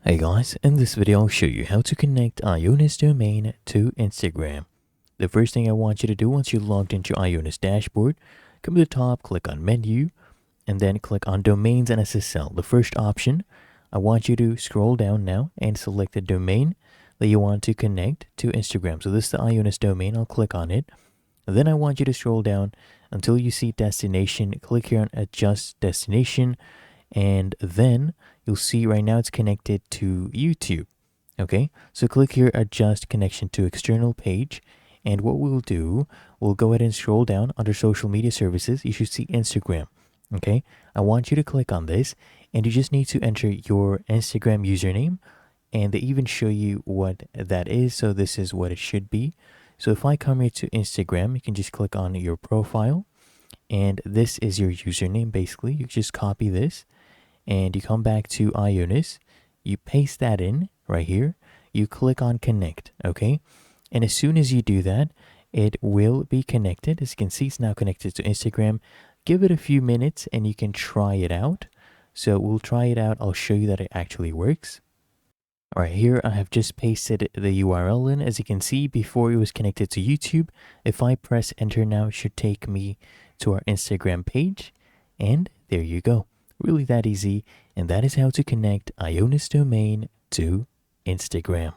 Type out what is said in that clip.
Hey guys, in this video I'll show you how to connect IONOS domain to Instagram. The first thing I want you to do once you're logged into IONOS dashboard, come to the top, click on menu, and then click on domains and SSL. The first option, I want you to scroll down now and select the domain that you want to connect to Instagram. So this is the IONOS domain, I'll click on it. And then I want you to scroll down until you see destination, click here on adjust destination, and then you'll see right now it's connected to YouTube. Okay, so click here, adjust connection to external page. And what we'll do, we'll go ahead and scroll down under social media services. You should see Instagram. Okay, I want you to click on this and you just need to enter your Instagram username, and they even show you what that is. So this is what it should be. So if I come here to Instagram, you can just click on your profile and this is your username. Basically, you just copy this and you come back to IONOS, you paste that in right here, you click on connect, okay? And as soon as you do that, it will be connected. As you can see, it's now connected to Instagram. Give it a few minutes and you can try it out. So we'll try it out. I'll show you that it actually works. All right, here I have just pasted the URL in. As you can see, before it was connected to YouTube. If I press enter now, it should take me to our Instagram page. And there you go. Really that easy, and that is how to connect IONOS domain to Instagram.